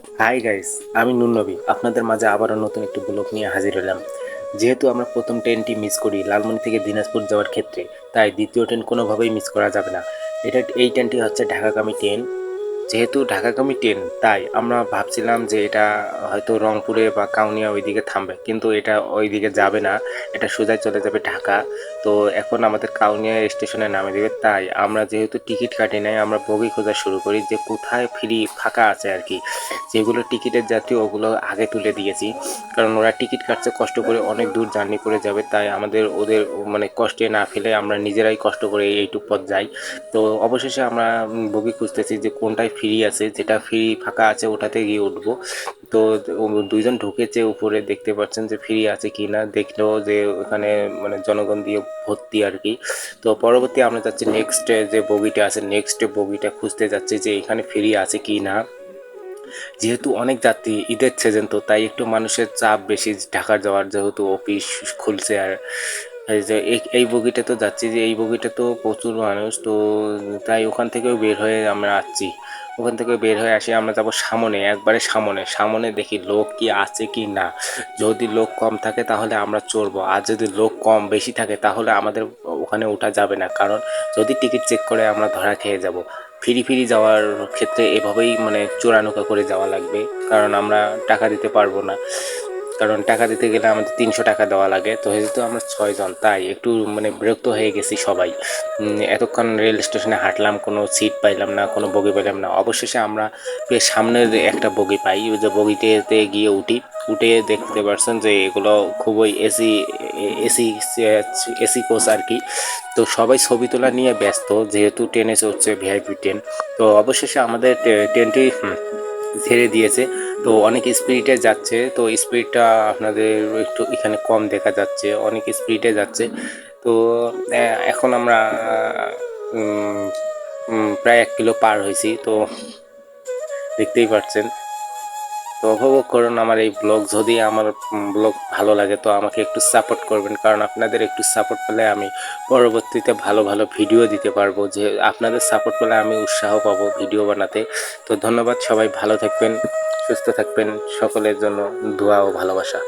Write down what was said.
Hi guys, আমি নুননবী আপনাদের মাঝে আবারও নতুন একটি ব্লগ নিয়ে হাজির হলাম। যেহেতু আমরা প্রথম ট্রেনটি মিস করি লালমনি থেকে দিনাজপুর যাওয়ার ক্ষেত্রে, তাই দ্বিতীয় ট্রেন কোনোভাবেই মিস করা যাবে না। এই ট্রেনটি হচ্ছে ঢাকাগামী ট্রেন। যেহেতু ঢাকাগামী ট্রেন, তাই আমরা ভাবছিলাম যে এটা হয়তো রংপুরে বা কাউনিয়া ওইদিকে থামবে, কিন্তু এটা ওইদিকে যাবে না। এটা সোজাই চলে যাবে ঢাকা। তো এখন আমাদের কাউনিয়া স্টেশনে নামে দেবে। তাই আমরা যেহেতু টিকিট কাটি নাই, আমরা বগি খোঁজা শুরু করি যে কোথায় ফ্রি ফাঁকা আছে আর কি। যেগুলো টিকিটের যাত্রী ওগুলো আগে তুলে দিয়েছি, কারণ ওরা টিকিট কাটছে কষ্ট করে, অনেক দূর জার্নি করে যাবে। তাই আমাদের ওদের মানে কষ্টে না ফেলে আমরা নিজেরাই কষ্ট করে এইটুক পথ যাই। তো অবশেষে আমরা বগি খুঁজতেছি যে কোনটায় ফ্রি আছে, যেটা ফ্রি ফাঁকা আছে ওটাতে গিয়ে উঠবো। তো দুইজন ঢুকেছে উপরে, দেখতে পাচ্ছেন যে ফ্রি আছে কি না। দেখলেও যে ওখানে মানে জনগণ দিয়ে ভর্তি আর কি। তো পরবর্তী আমরা যাচ্ছি নেক্সট যে বগিটা আছে, নেক্সট বগিটা খুঁজতে যাচ্ছি যে এখানে ফ্রি আছে কি না। যেহেতু অনেক যাত্রী, ঈদের সিজন, তো তাই একটু মানুষের চাপ বেশি ঢাকা যাওয়ার, যেহেতু অফিস খুলছে। আর এই যে এই বগিটা তো যাচ্ছি, যে এই বগিটা তো প্রচুর মানুষ, তো তাই ওখান থেকেও বের হয়ে আমরা আসছি। ওখান থেকে বের হয়ে আসি, আমরা যাবো সামনে, একবারে সামনে সামনে দেখি লোক কি আছে কি না। যদি লোক কম থাকে তাহলে আমরা চড়বো, আর যদি লোক কম বেশি থাকে তাহলে আমাদের ওখানে ওঠা যাবে না, কারণ যদি টিকিট চেক করে আমরা ধরা খেয়ে যাব। ফিরি ফিরি যাওয়ার ক্ষেত্রে এভাবেই মানে চোরানুকা করে যাওয়া লাগবে, কারণ আমরা টাকা দিতে পারবো না। কারণ টাকা দিতে গেলে আমাদের 300 টাকা দেওয়া লাগে। তো যেহেতু আমরা 6 জন, তাই একটু মানে বিরক্ত হয়ে গেছি সবাই। এতক্ষণ রেল স্টেশনে হাঁটলাম, কোনো সিট পাইলাম না, কোনো বগি পাইলাম না। অবশেষে আমরা বেশ সামনের একটা বগি পাই, ওই যে বগিতে গিয়ে উঠি। উঠে দেখতে পারছেন যে এগুলো খুবই এসি এসি কোচ আর কি। তো সবাই ছবি তোলা নিয়ে ব্যস্ত, যেহেতু ট্রেনে চড়ছে ভিআইপি ট্রেন। তো অবশেষে আমাদের ট্রেনটি ছেড়ে দিয়েছে। তো অনেক স্পিডে যাচ্ছে, তো স্পিডটা আপনাদের একটু এখানে কম দেখা যাচ্ছে, অনেক স্পিডে যাচ্ছে। তো এখন আমরা উম, প্রায় 1 কিলো পার হয়েছি, তো দেখতেই পাচ্ছেন। তো উপভোগ করুন আমার এই ব্লগ। যদি আমার ব্লগ ভালো লাগে তো আমাকে একটু সাপোর্ট করবেন, কারণ আপনাদের একটু সাপোর্ট পেলে আমি পরবর্তীতে ভালো ভালো ভিডিও দিতে পারবো। যে আপনাদের সাপোর্ট পেলে আমি উৎসাহ পাবো ভিডিও বানাতে। তো ধন্যবাদ, সবাই ভালো থাকবেন, সুস্থ থাকবেন, সকলের জন্য দোয়া ও ভালোবাসা।